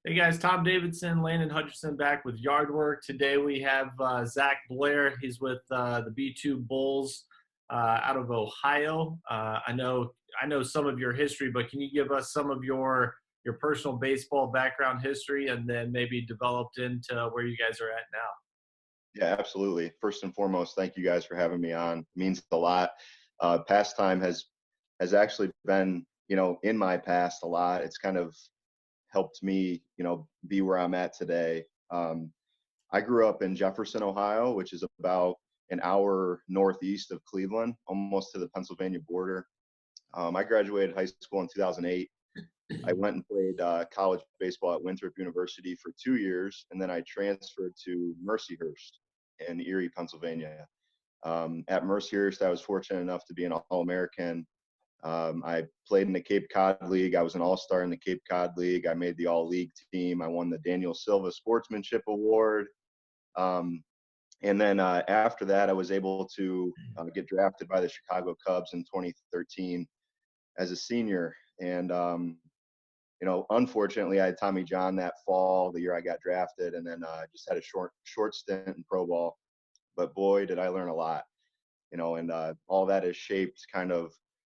Hey guys, Tom Davidson, Landon Hutchinson back with Yard Work. Today we have Zak Blair. He's with the B2 Bulls out of Ohio. I know some of your history, but can you give us some of your personal baseball background history, and then maybe developed into where you guys are at now? Yeah, absolutely. First and foremost, thank you guys for having me on. It means a lot. Pastime has actually been, in my past a lot. It's kind of helped me, be where I'm at today. I grew up in Jefferson, Ohio, which is about an hour northeast of Cleveland, almost to the Pennsylvania border. I graduated high school in 2008. I went and played college baseball at Winthrop University for 2 years, and then I transferred to Mercyhurst in Erie, Pennsylvania. At Mercyhurst, I was fortunate enough to be an All-American. I played in the Cape Cod League. I was an All-Star in the Cape Cod League. I made the All-League team. I won the Silva Sportmanship Award. And then after that, I was able to get drafted by the Chicago Cubs in 2013 as a senior. And unfortunately, I had Tommy John that fall, the year I got drafted, and then just had a short stint in pro ball. But boy, did I learn a lot, and all that has shaped kind of,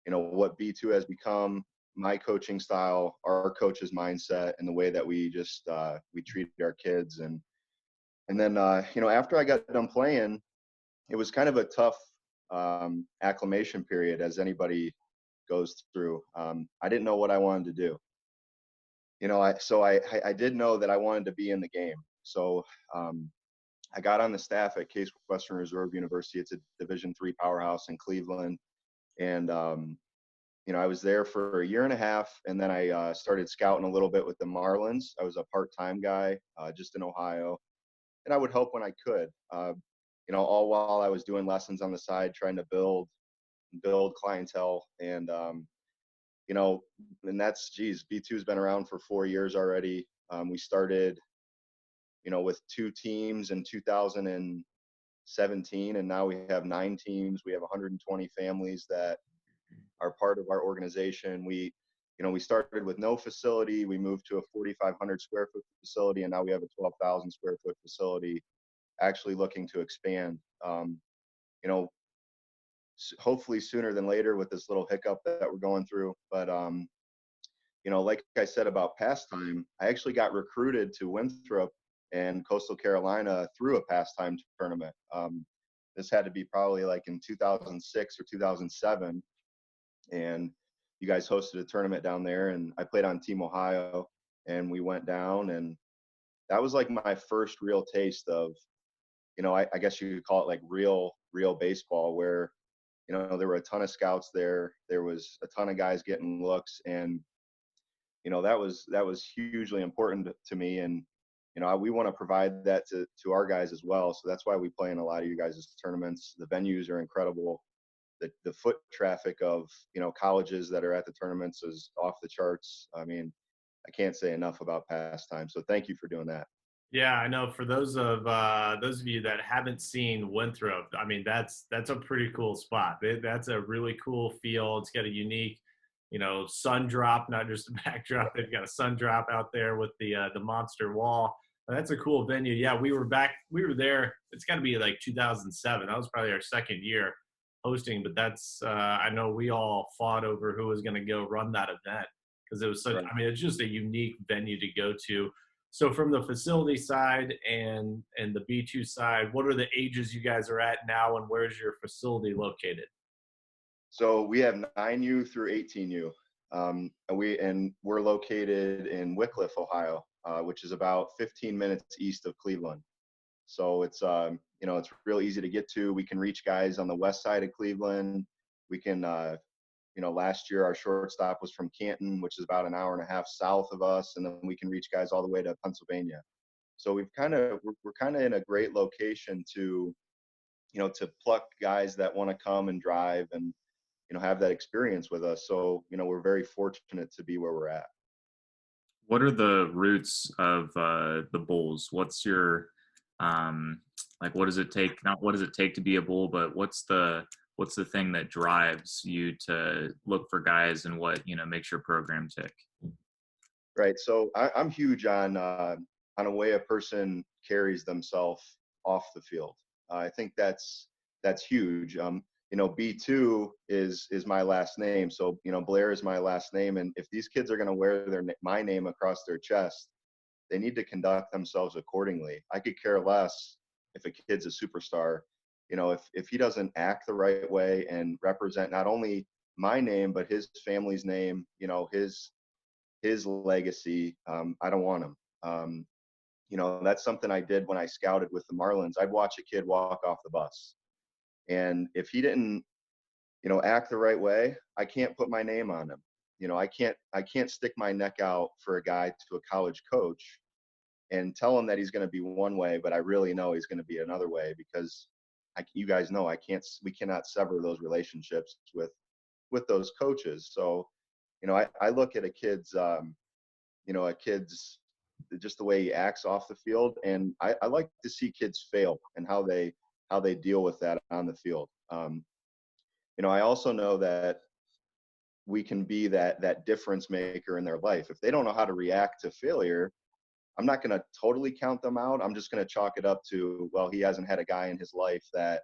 what B2 has become, my coaching style, our coach's mindset, and the way that we just we treat our kids. And then after I got done playing, it was kind of a tough acclimation period, as anybody goes through. I didn't know what I wanted to do. I did know that I wanted to be in the game. So I got on the staff at Case Western Reserve University. It's a Division III powerhouse in Cleveland. And, I was there for a year and a half, and then I started scouting a little bit with the Marlins. I was a part-time guy just in Ohio, and I would help when I could, all while I was doing lessons on the side, trying to build clientele. And, and B2's been around for 4 years already. We started, with 2 teams in 2017, and now we have 9 teams. We have 120 families that are part of our organization. We started with no facility. We moved to a 4,500 square foot facility, and now we have a 12,000 square foot facility, actually looking to expand. Hopefully sooner than later with this little hiccup that we're going through. But, like I said about Pastime, I actually got recruited to Winthrop and Coastal Carolina through a Pastime tournament. This had to be probably like in 2006 or 2007. And you guys hosted a tournament down there, and I played on Team Ohio, and we went down, and that was like my first real taste of, I guess you could call it like real baseball, where, there were a ton of scouts there. There was a ton of guys getting looks, and, that was hugely important to me. And, we want to provide that to our guys as well. So that's why we play in a lot of you guys' tournaments. The venues are incredible. The foot traffic of, colleges that are at the tournaments is off the charts. I mean, I can't say enough about Pastime. So thank you for doing that. Yeah, I know. For those of you that haven't seen Winthrop, I mean that's a pretty cool spot. That's a really cool feel. It's got a unique, sun drop, not just a backdrop. They've got a sun drop out there with the monster wall. That's a cool venue. Yeah, we were there. It's got to be like 2007. That was probably our second year hosting. But that's I know we all fought over who was going to go run that event, because it was such. Right. I mean, it's just a unique venue to go to. So from the facility side and the B2 side, what are the ages you guys are at now, and where's your facility located? So we have 9U through 18U. We're located in Wickliffe, Ohio, which is about 15 minutes east of Cleveland. So it's it's real easy to get to. We can reach guys on the west side of Cleveland. We can last year our shortstop was from Canton, which is about an hour and a half south of us, and then we can reach guys all the way to Pennsylvania. So we're kind of in a great location to pluck guys that want to come and drive and have that experience with us. So we're very fortunate to be where we're at. What are the roots of the Bulls? What's your what does it take? Not what does it take to be a Bull, but what's the thing that drives you to look for guys, and what makes your program tick? Right. So I'm huge on a way a person carries themselves off the field. I think that's huge. B2 is my last name, so Blair is my last name, and if these kids are going to wear my name across their chest, they need to conduct themselves accordingly. I could care less if a kid's a superstar. If he doesn't act the right way and represent not only my name but his family's name, his legacy, I don't want him. That's something I did when I scouted with the Marlins. I'd watch a kid walk off the bus, and if he didn't, act the right way, I can't put my name on him. I can't stick my neck out for a guy to a college coach and tell him that he's going to be one way, but I really know he's going to be another way, because you guys know we cannot sever those relationships with those coaches. So, I look at a kid's just the way he acts off the field, and I like to see kids fail and how they deal with that on the field. I also know that we can be that difference maker in their life. If they don't know how to react to failure, I'm not going to totally count them out. I'm just going to chalk it up to, well, he hasn't had a guy in his life that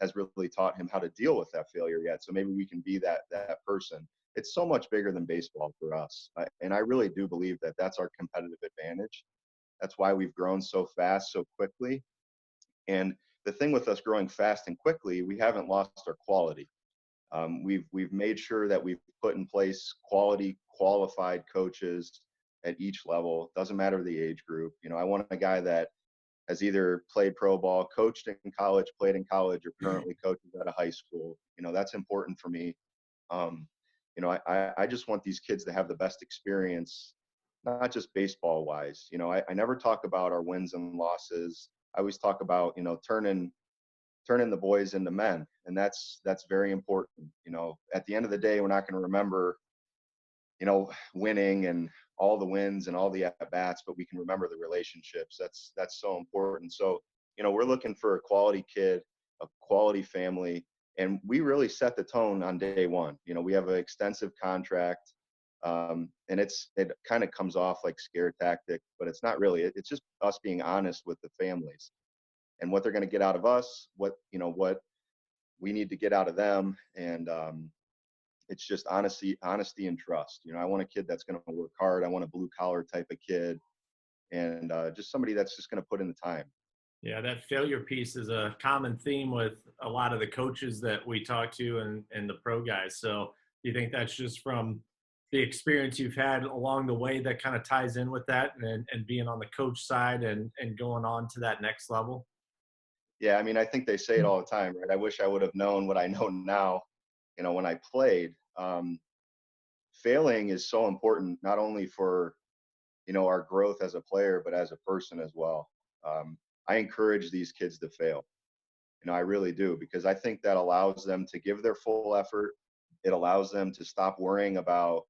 has really taught him how to deal with that failure yet. So maybe we can be that person. It's so much bigger than baseball for us. And I really do believe that that's our competitive advantage. That's why we've grown so fast, so quickly. And the thing with us growing fast and quickly, we haven't lost our quality. We've made sure that we've put in place quality, qualified coaches at each level. Doesn't matter the age group. I want a guy that has either played pro ball, coached in college, played in college, or currently coaches at a high school. That's important for me. I just want these kids to have the best experience, not just baseball wise. I never talk about our wins and losses. I always talk about, turning the boys into men. And that's very important. At the end of the day, we're not going to remember, winning and all the wins and all the at-bats, but we can remember the relationships. That's so important. So, we're looking for a quality kid, a quality family, and we really set the tone on day one. We have an extensive contract, and it kind of comes off like scare tactic, but it's not really. It's just us being honest with the families and what they're going to get out of us, what we need to get out of them, and it's just honesty and trust. I want a kid that's going to work hard. I want a blue collar type of kid, and just somebody that's just going to put in the time. Yeah, that failure piece is a common theme with a lot of the coaches that we talk to and the pro guys. So do you think that's just from the experience you've had along the way that kind of ties in with that and being on the coach side and going on to that next level? Yeah, I think they say it all the time, right? I wish I would have known what I know now, when I played. Failing is so important, not only for, our growth as a player, but as a person as well. I encourage these kids to fail. I really do, because I think that allows them to give their full effort. It allows them to stop worrying about,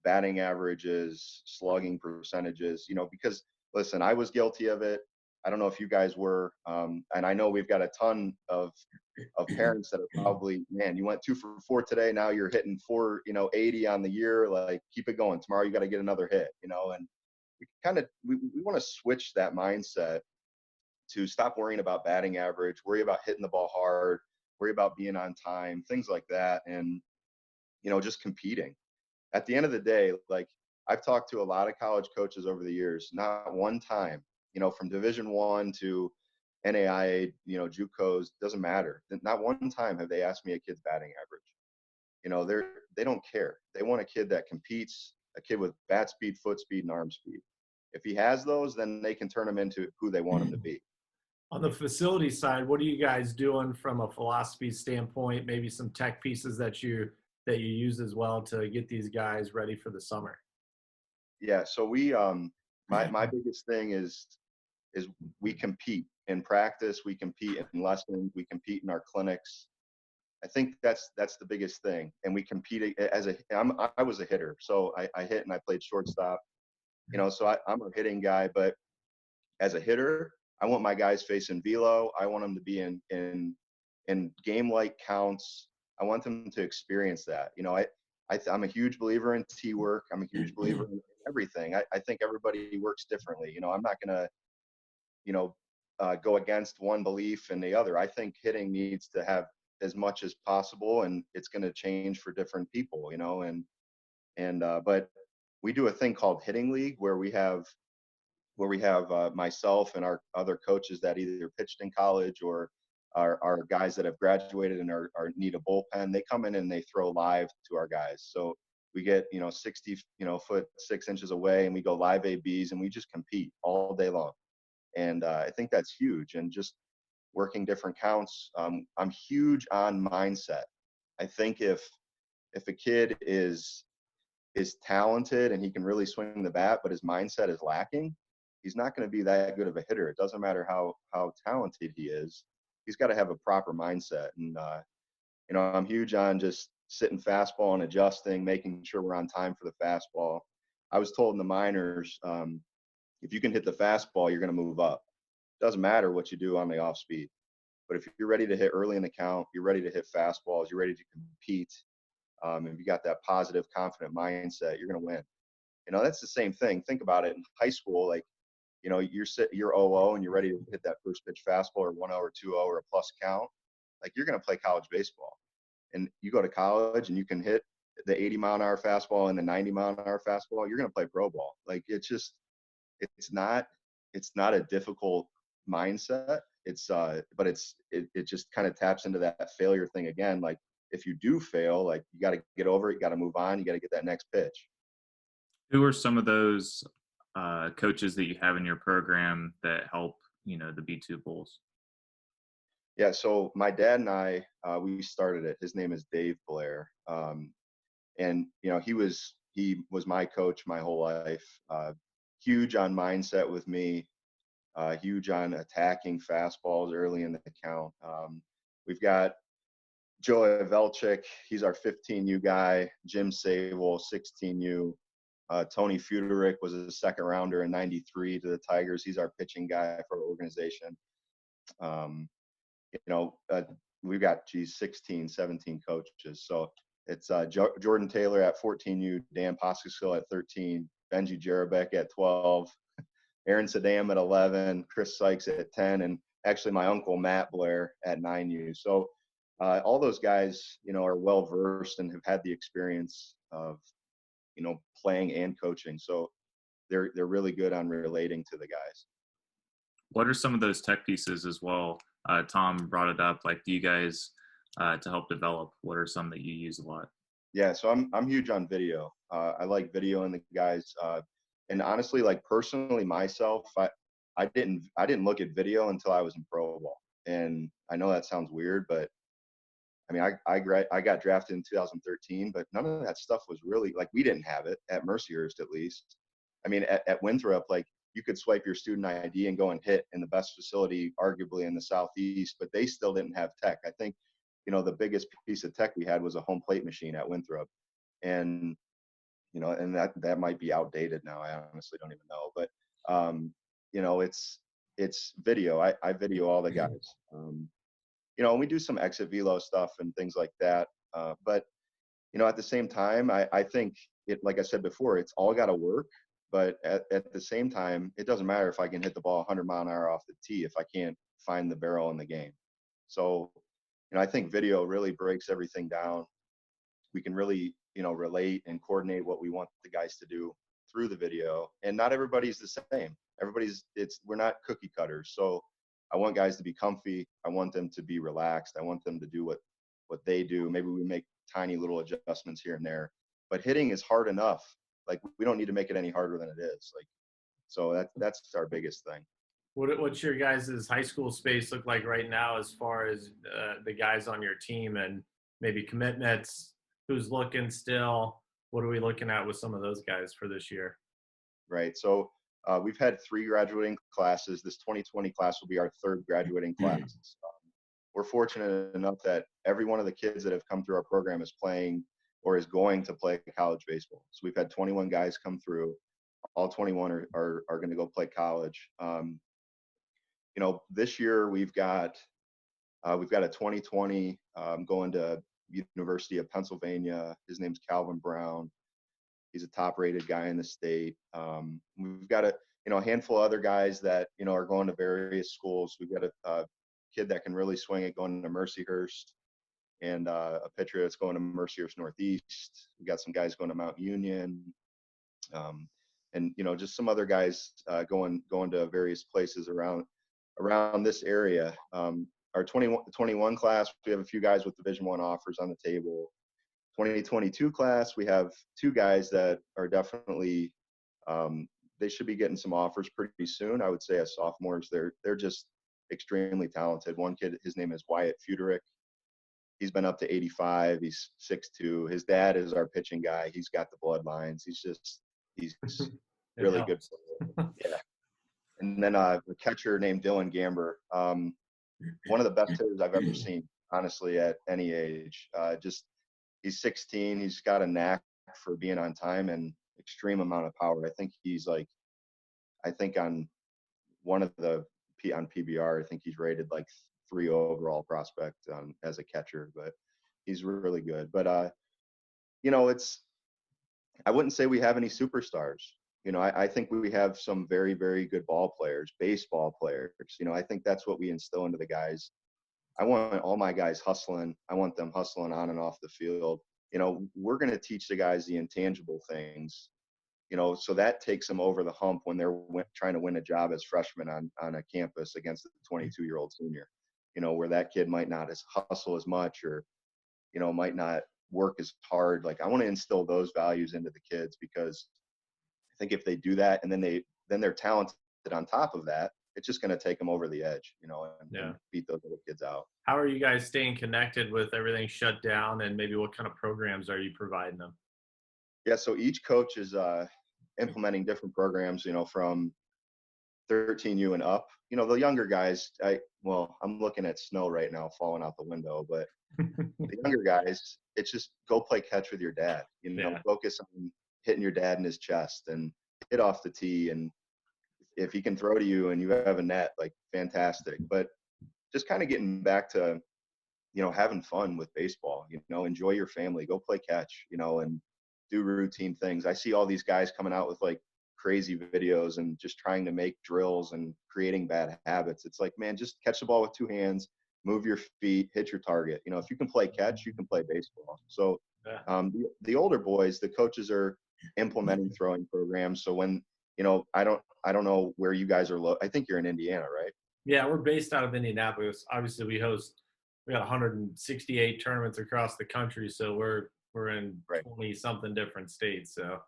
batting averages, slugging percentages, because listen, I was guilty of it. I don't know if you guys were. And I know we've got a ton of parents that are probably, man, you went 2 for 4 today. Now you're hitting 480 on the year. Like, keep it going. Tomorrow you got to get another hit, and we want to switch that mindset to stop worrying about batting average, worry about hitting the ball hard, worry about being on time, things like that. And, just competing. At the end of the day, like, I've talked to a lot of college coaches over the years, not one time, from Division I to NAIA, JUCOs, doesn't matter. Not one time have they asked me a kid's batting average. They don't care. They want a kid that competes, a kid with bat speed, foot speed, and arm speed. If he has those, then they can turn him into who they want him to be. On the facility side, what are you guys doing from a philosophy standpoint? Maybe some tech pieces that you use as well to get these guys ready for the summer? Yeah. So we, my biggest thing is we compete in practice, we compete in lessons, we compete in our clinics. I think that's the biggest thing. And we compete I was a hitter, so I hit and I played shortstop, so I'm a hitting guy, but as a hitter, I want my guys facing velo. I want them to be in game-like counts. I want them to experience that. I'm a huge believer in teamwork. I'm a huge believer in everything. I think everybody works differently. You know, I'm not going to, you know, go against one belief and the other. I think hitting needs to have as much as possible, and it's going to change for different people, you know, but we do a thing called hitting league where we have myself and our other coaches that either pitched in college or are guys that have graduated and are need a bullpen. They come in and they throw live to our guys. So we get, you know, 60, you know, foot 6 inches away, and we go live ABs, and we just compete all day long. And I think that's huge. And just working different counts. I'm huge on mindset. I think if a kid is talented and he can really swing the bat, but his mindset is lacking, he's not going to be that good of a hitter. It doesn't matter how talented he is. He's got to have a proper mindset. And, you know, I'm huge on just sitting fastball and adjusting, making sure we're on time for the fastball. I was told in the minors, if you can hit the fastball, you're going to move up. It doesn't matter what you do on the off speed. But if you're ready to hit early in the count, you're ready to hit fastballs, you're ready to compete, if you got that positive, confident mindset, you're going to win. You know, that's the same thing. Think about it in high school. Like, you know, you're 0-0 and you're ready to hit that first pitch fastball or 1-0 or 2-0 or a plus count. Like, you're going to play college baseball. And you go to college and you can hit the 80-mile-an-hour fastball and the 90-mile-an-hour fastball, you're going to play pro ball. Like, it's not a difficult mindset. But it just kind of taps into that failure thing again. Like, if you do fail, like, you got to get over it. You got to move on. You got to get that next pitch. Who are some of those coaches that you have in your program that help, you know, the B2 Bulls? Yeah. So my dad and I, we started it. His name is Zak Blair. And, you know, he was my coach my whole life. Huge on mindset with me. Huge on attacking fastballs early in the count. We've got Joe Velchik, he's our 15U guy. Jim Sable, 16U. Tony Fuderick was a second rounder in '93 to the Tigers. He's our pitching guy for our organization. You know, we've got 16, 17 coaches. So it's Jordan Taylor at 14U, Dan Poskisil at 13, Benji Jarabek at 12, Aaron Saddam at 11, Chris Sykes at 10, and actually my uncle Matt Blair at 9U. So all those guys, you know, are well versed and have had the experience of, you know, playing and coaching. So they're really good on relating to the guys. What are some of those tech pieces as well? Tom brought it up. Like, do you guys to help develop? What are some that you use a lot? Yeah, so I'm huge on video. I like video and the guys. And honestly, like personally myself, I didn't look at video until I was in pro ball. And I know that sounds weird, but I mean, I got drafted in 2013, but none of that stuff was really, like, we didn't have it at Mercyhurst, at least. I mean, at Winthrop, like, you could swipe your student ID and go and hit in the best facility, arguably in the Southeast, but they still didn't have tech. I think, you know, the biggest piece of tech we had was a home plate machine at Winthrop. And, you know, and that might be outdated now. I honestly don't even know, but, you know, it's video. I video all the guys. You know, and we do some exit velo stuff and things like that. But, you know, at the same time, I think like I said before, it's all got to work. But at the same time, it doesn't matter if I can hit the ball 100-mile-an-hour off the tee if I can't find the barrel in the game. So, you know, I think video really breaks everything down. We can really, you know, relate and coordinate what we want the guys to do through the video. And not everybody's the same. We're not cookie cutters. So I want guys to be comfy. I want them to be relaxed. I want them to do what they do. Maybe we make tiny little adjustments here and there. But hitting is hard enough. Like, we don't need to make it any harder than it is. Like, so that's our biggest thing. What's your guys' high school space look like right now as far as the guys on your team and maybe commitments? Who's looking still? What are we looking at with some of those guys for this year? Right. So we've had 3 graduating classes. This 2020 class will be our 3rd graduating class. We're fortunate enough that every one of the kids that have come through our program is playing or is going to play college baseball. So we've had 21 guys come through. All 21 are going to go play college. You know, this year we've got a 2020 going to University of Pennsylvania. His name's Calvin Brown. He's a top-rated guy in the state. We've got a handful of other guys that are going to various schools. We've got a kid that can really swing it going to Mercyhurst, and a pitcher that's going to Mercyhurst Northeast. We got some guys going to Mount Union, and just some other guys going to various places around this area. Our 21 class, we have a few guys with Division I offers on the table. 2022 class, we have 2 guys that are definitely they should be getting some offers pretty soon. I would say as sophomores, they're just extremely talented. One kid, his name is Wyatt Fuderick. He's been up to 85. He's 6'2". His dad is our pitching guy. He's got the bloodlines. He's really good. Yeah. And then a catcher named Dylan Gamber. One of the best hitters I've ever seen, honestly, at any age. He's 16. He's got a knack for being on time and extreme amount of power. I think on one of the on PBR, I think he's rated like 3 overall prospect as a catcher, but he's really good. But I wouldn't say we have any superstars. I think we have some very, very good ball players, baseball players. I think that's what we instill into the guys. I want all my guys hustling. I want them hustling on and off the field. We're going to teach the guys the intangible things, so that takes them over the hump when they're trying to win a job as freshmen on a campus against a 22-year-old senior, where that kid might not hustle as much or, might not work as hard. Like, I want to instill those values into the kids, because I think if they do that and then they're talented on top of that, it's just going to take them over the edge, and beat those little kids out. How are you guys staying connected with everything shut down, and maybe what kind of programs are you providing them? Yeah, so each coach is implementing different programs, from 13U and up. The younger guys, I'm looking at snow right now falling out the window, but the younger guys, it's just go play catch with your dad. Focus on hitting your dad in his chest and hit off the tee, and if he can throw to you and you have a net, like, fantastic. But just kind of getting back to, having fun with baseball, enjoy your family, go play catch, and do routine things. I see all these guys coming out with like crazy videos and just trying to make drills and creating bad habits. It's like, man, just catch the ball with 2 hands, move your feet, hit your target. If you can play catch, you can play baseball. So the older boys, the coaches are implementing throwing programs. So when, I don't know where you guys are. I think you're in Indiana, right? Yeah, we're based out of Indianapolis. Obviously, we got 168 tournaments across the country, so we're in 20-something different states. So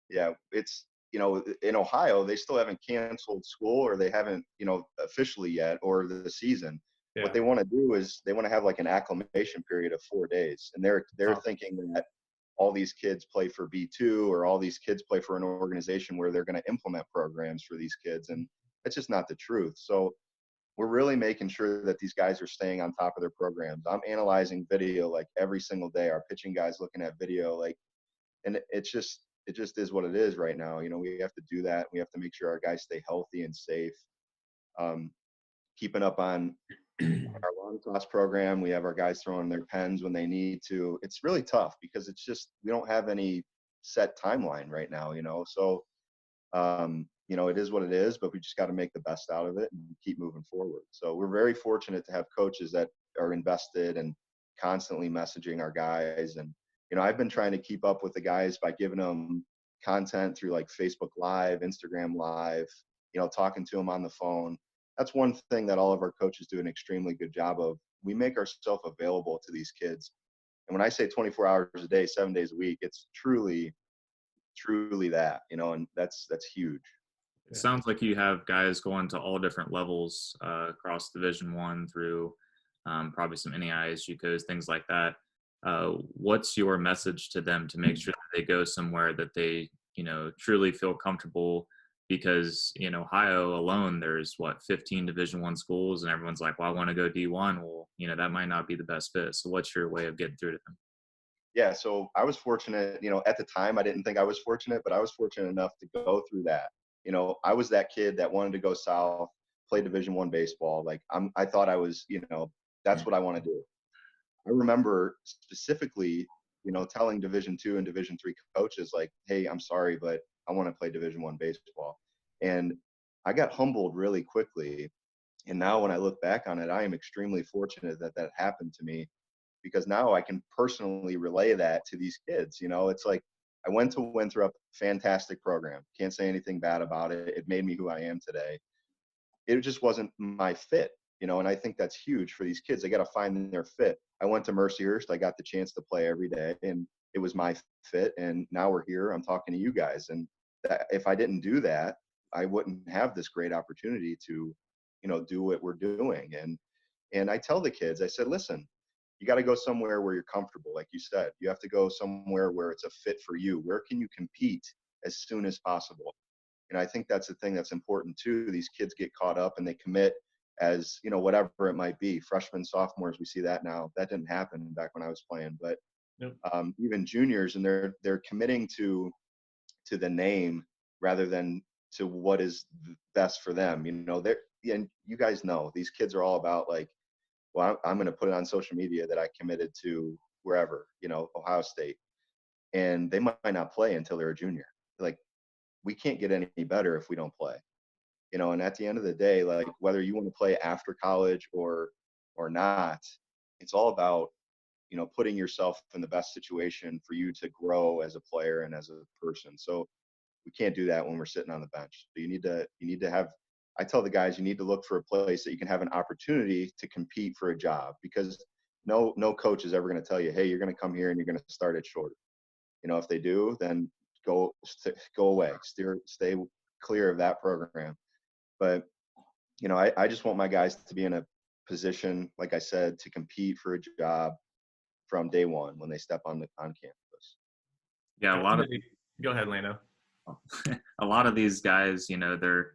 yeah, it's in Ohio, they still haven't canceled school, or they haven't officially yet, or the season. Yeah. What they want to do is they want to have like an acclimation period of 4 days, and they're thinking that all these kids play for B2, or all these kids play for an organization where they're going to implement programs for these kids, and it's just not the truth. So we're really making sure that these guys are staying on top of their programs. I'm analyzing video like every single day. Our pitching guys looking at video, and it just is what it is right now. We have to do that. We have to make sure our guys stay healthy and safe. Keeping up on our long toss program. We have our guys throwing their pens when they need to. It's really tough because it's just, we don't have any set timeline right now, So, it is what it is, but we just got to make the best out of it and keep moving forward. So we're very fortunate to have coaches that are invested and constantly messaging our guys. And, I've been trying to keep up with the guys by giving them content through like Facebook Live, Instagram Live, talking to them on the phone. That's one thing that all of our coaches do an extremely good job of. We make ourselves available to these kids. And when I say 24 hours a day, 7 days a week, it's truly that, and that's huge. It sounds like you have guys going to all different levels across Division I through probably some NAIs, JUCOs, things like that. What's your message to them to make sure that they go somewhere that they, truly feel comfortable? Because in Ohio alone, there's 15 Division I schools, and everyone's like, well, I want to go D1. Well, that might not be the best fit. So what's your way of getting through to them? Yeah, so I was fortunate, at the time, I didn't think I was fortunate, but I was fortunate enough to go through that. I was that kid that wanted to go south, play Division I baseball. Like I thought I was, that's what I want to do. I remember specifically, telling Division II and Division III coaches like, hey, I'm sorry, but I want to play Division I baseball. And I got humbled really quickly. And now when I look back on it, I am extremely fortunate that that happened to me, because now I can personally relay that to these kids. It's like, I went to Winthrop, fantastic program. Can't say anything bad about it. It made me who I am today. It just wasn't my fit, and I think that's huge for these kids. They got to find their fit. I went to Mercyhurst. I got the chance to play every day, and it was my fit. And now we're here. I'm talking to you guys. And if I didn't do that, I wouldn't have this great opportunity to, do what we're doing. And I tell the kids, I said, listen, you got to go somewhere where you're comfortable. Like you said, you have to go somewhere where it's a fit for you. Where can you compete as soon as possible? And I think that's the thing that's important too. These kids get caught up and they commit as, whatever it might be. Freshmen, sophomores, we see that now. That didn't happen back when I was playing, but Yep. Even juniors, and they're committing to the name rather than to what is best for them. And you guys know these kids are all about like, well, I'm going to put it on social media that I committed to wherever, Ohio State, and they might not play until they're a junior. Like, we can't get any better if we don't play, and at the end of the day, like, whether you want to play after college or not, it's all about, putting yourself in the best situation for you to grow as a player and as a person. So we can't do that when we're sitting on the bench. So you need to have, I tell the guys, you need to look for a place that you can have an opportunity to compete for a job, because no coach is ever going to tell you, hey, you're going to come here and you're going to start at short. If they do, then go away, stay clear of that program. But, I just want my guys to be in a position, like I said, to compete for a job from day one when they step on campus. Yeah, Go ahead, Leno. a lot of these guys, they're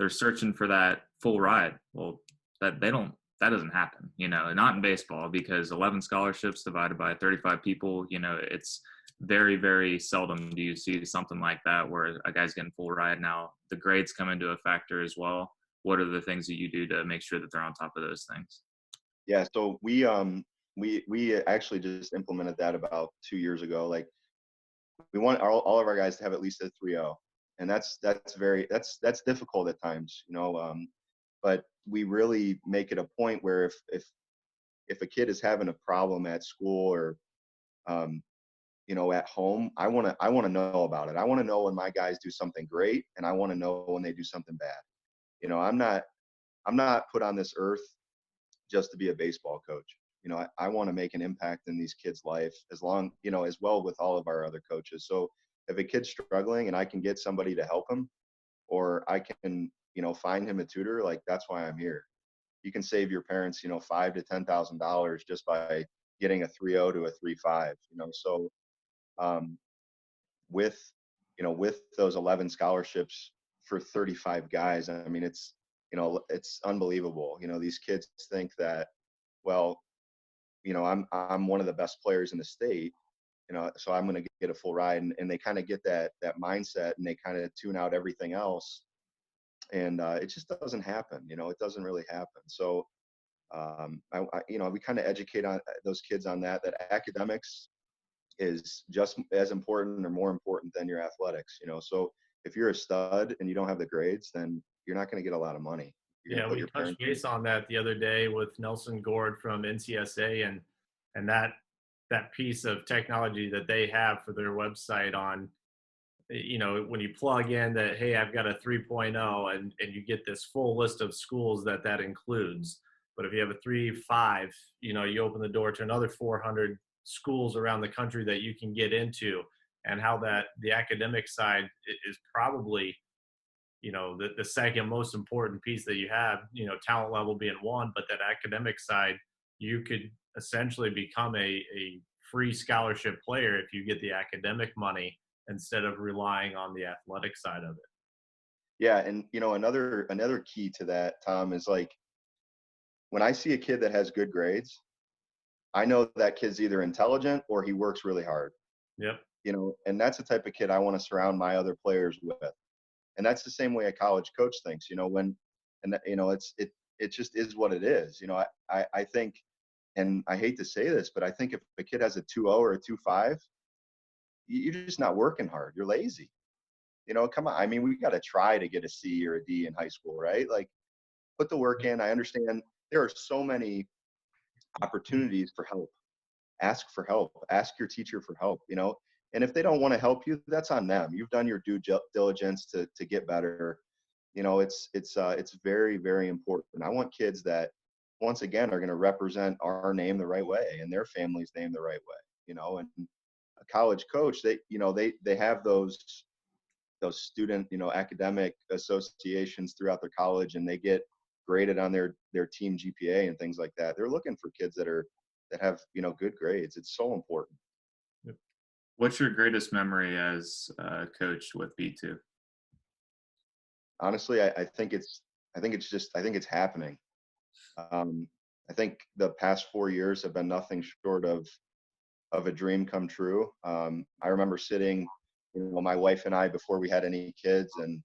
searching for that full ride. Well, that doesn't happen, not in baseball, because 11 scholarships divided by 35 people, it's very, very seldom do you see something like that where a guy's getting full ride. Now, the grades come into a factor as well. What are the things that you do to make sure that they're on top of those things? Yeah, so we actually just implemented that about 2 years ago. Like, we want all of our guys to have at least a 3.0, and that's difficult at times, but we really make it a point where if a kid is having a problem at school or at home, I want to know about it. I want to know when my guys do something great, and I want to know when they do something bad. I'm not put on this earth just to be a baseball coach. I want to make an impact in these kids' life as well with all of our other coaches. So if a kid's struggling and I can get somebody to help him, or I can, find him a tutor, like, that's why I'm here. You can save your parents, $5,000 to $10,000 just by getting a 3.0 to a 3.5, So with those 11 scholarships for 35 guys, I mean, it's unbelievable. These kids think that, well, I'm one of the best players in the state, so I'm going to get a full ride, and they kind of get that mindset, and they kind of tune out everything else, and it just doesn't happen. It doesn't really happen. So we kind of educate on those kids on that academics is just as important or more important than your athletics. So if you're a stud and you don't have the grades, then you're not going to get a lot of money. Yeah, we touched base on that the other day with Nelson Gord from NCSA, and that piece of technology that they have for their website on, when you plug in that, hey, I've got a 3.0, and you get this full list of schools that includes. But if you have a 3.5, you open the door to another 400 schools around the country that you can get into, and how that the academic side is probably the second most important piece that you have, talent level being one, but that academic side, you could essentially become a free scholarship player if you get the academic money instead of relying on the athletic side of it. Yeah. And, another key to that, Tom, is like, when I see a kid that has good grades, I know that kid's either intelligent or he works really hard. Yep. And that's the type of kid I want to surround my other players with. And that's the same way a college coach thinks, it just is what it is. I think And I hate to say this, but I think if a kid has a 2.0 or a 2.5, you're just not working hard. You're lazy. Come on. I mean, we got to try to get a C or a D in high school, right? Like, put the work in. I understand there are so many opportunities for help. Ask for help. Ask your teacher for help, And if they don't want to help you, that's on them. You've done your due diligence to get better. It's very, very important. I want kids that, once again, are going to represent our name the right way and their family's name the right way, and a college coach, they have those student, academic associations throughout their college, and they get graded on their team GPA and things like that. They're looking for kids that have, good grades. It's so important. What's your greatest memory as coach with B2? Honestly, I think it's happening. I think the past 4 years have been nothing short of a dream come true. I remember sitting, my wife and I, before we had any kids, and,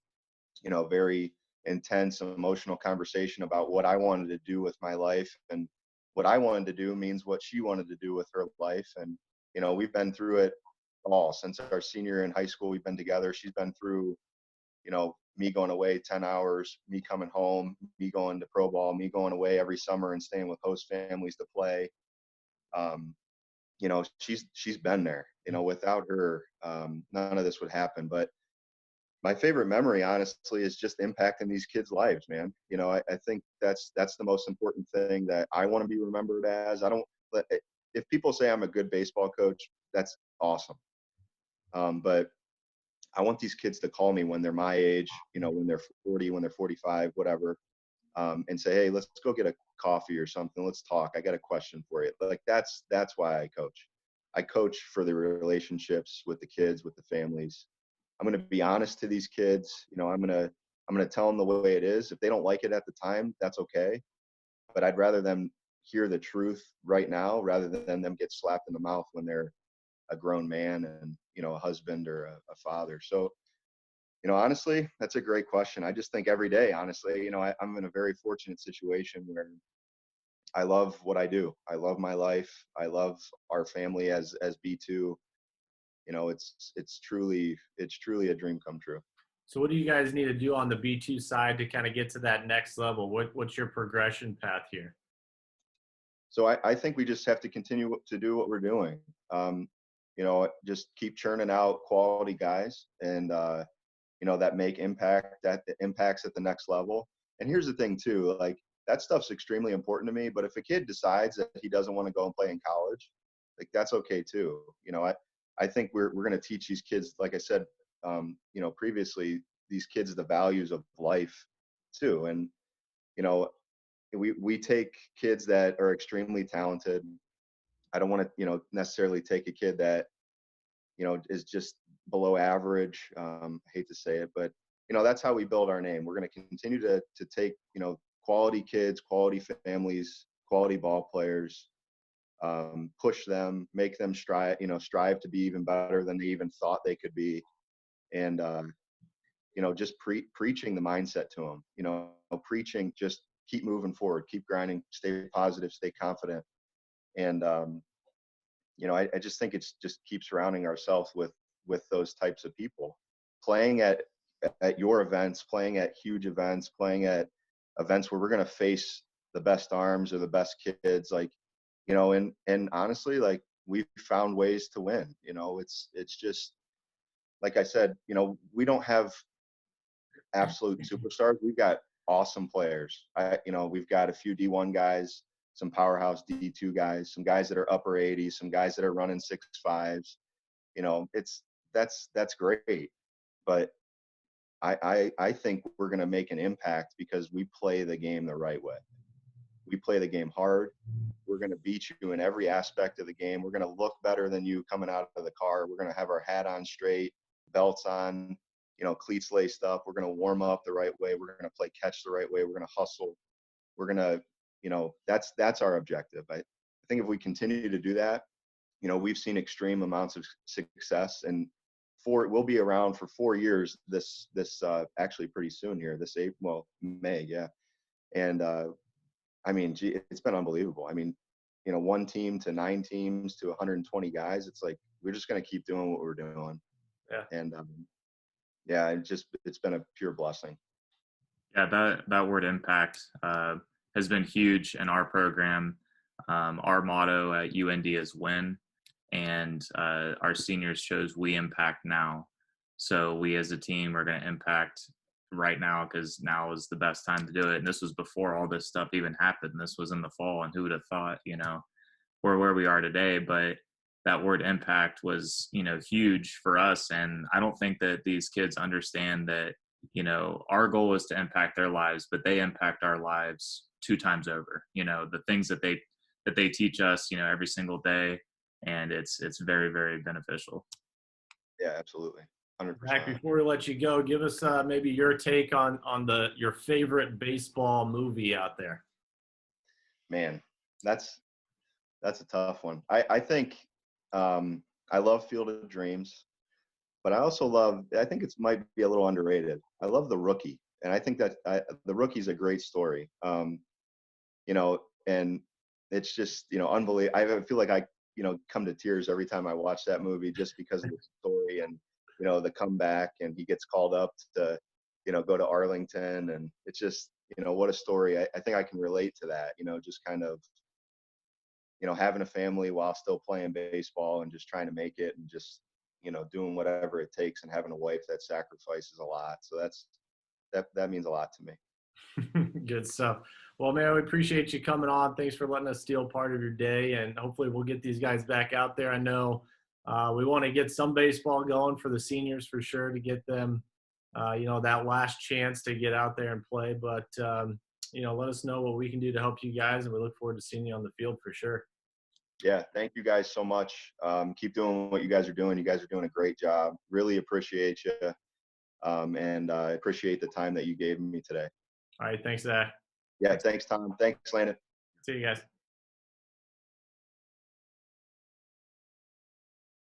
very intense emotional conversation about what I wanted to do with my life, and what I wanted to do means what she wanted to do with her life. And, we've been through it all since our senior year in high school. We've been together. She's been through, me going away 10 hours, me coming home, me going to pro ball, me going away every summer and staying with host families to play. She's been there. Without her, none of this would happen. But my favorite memory, honestly, is just impacting these kids' lives, man. I think that's the most important thing that I want to be remembered as. If people say I'm a good baseball coach, that's awesome. But I want these kids to call me when they're my age, when they're 40, when they're 45, whatever, and say, hey, let's go get a coffee or something. Let's talk. I got a question for you. Like, that's why I coach. I coach for the relationships with the kids, with the families. I'm going to be honest to these kids. I'm going to tell them the way it is. If they don't like it at the time, that's okay. But I'd rather them hear the truth right now rather than them get slapped in the mouth when they're a grown man and, a husband or a father. So, honestly, that's a great question. I just think every day, honestly, I'm in a very fortunate situation where I love what I do. I love my life. I love our family as B2. It's truly a dream come true. So what do you guys need to do on the B2 side to kind of get to that next level? What's your progression path here? So I think we just have to continue to do what we're doing. Just keep churning out quality guys and, that make impacts at the next level. And here's the thing too, like, that stuff's extremely important to me. But if a kid decides that he doesn't want to go and play in college, like, that's okay too. I think we're going to teach these kids, like I said, previously, these kids the values of life too. And, we take kids that are extremely talented. I don't want to, necessarily take a kid that, is just below average. I hate to say it, but, that's how we build our name. We're going to continue to take, quality kids, quality families, quality ball players, push them, make them strive to be even better than they even thought they could be. And, just preaching the mindset to them, preaching, just keep moving forward, keep grinding, stay positive, stay confident. And, I just think it's just keep surrounding ourselves with those types of people, playing at your events, playing at huge events, playing at events where we're going to face the best arms or the best kids, like, and honestly, like, we've found ways to win. It's just, like I said, we don't have absolute superstars. We've got awesome players. We've got a few D1 guys, some powerhouse D2 guys, some guys that are upper 80s, some guys that are running 6.5s. That's great. But I think we're going to make an impact because we play the game the right way. We play the game hard. We're going to beat you in every aspect of the game. We're going to look better than you coming out of the car. We're going to have our hat on straight, belts on, cleats laced up. We're going to warm up the right way. We're going to play catch the right way. We're going to hustle. We're going to, that's our objective. I think if we continue to do that, we've seen extreme amounts of success, and we'll be around for 4 years this actually pretty soon here, this April, May. Yeah. And, I mean, gee, it's been unbelievable. I mean, one team to 9 teams to 120 guys. It's like, we're just going to keep doing what we're doing. Yeah. And yeah, it's been a pure blessing. Yeah, that word impact has been huge in our program. Our motto at UND is win, and our seniors chose we impact now. So we as a team are going to impact right now, because now is the best time to do it. And this was before all this stuff even happened. This was in the fall, and who would have thought, we're where we are today. But that word impact was, huge for us. And I don't think that these kids understand that, our goal is to impact their lives, but they impact our lives 2 times over. The things that they teach us, every single day, and it's very, very beneficial. Yeah, absolutely. 100%. Zach, before we let you go, give us maybe your take on your favorite baseball movie out there. Man, that's a tough one. I think I love Field of Dreams, but I also I think it might be a little underrated. I love The Rookie, and I think that The Rookie's a great story. And it's just, unbelievable. I feel like I, come to tears every time I watch that movie, just because of the story and, the comeback, and he gets called up to, go to Arlington, and it's just, what a story. I think I can relate to that, just kind of, having a family while still playing baseball and just trying to make it, and just, doing whatever it takes, and having a wife that sacrifices a lot. So that means a lot to me. Good stuff. Well, man, we appreciate you coming on. Thanks for letting us steal part of your day, and hopefully we'll get these guys back out there. I know we want to get some baseball going for the seniors for sure, to get them, that last chance to get out there and play. But, let us know what we can do to help you guys, and we look forward to seeing you on the field for sure. Yeah, thank you guys so much. Keep doing what you guys are doing. You guys are doing a great job. Really appreciate you. And I appreciate the time that you gave me today. All right. Thanks, Zach. Yeah, thanks, Tom. Thanks, Landon. See you guys.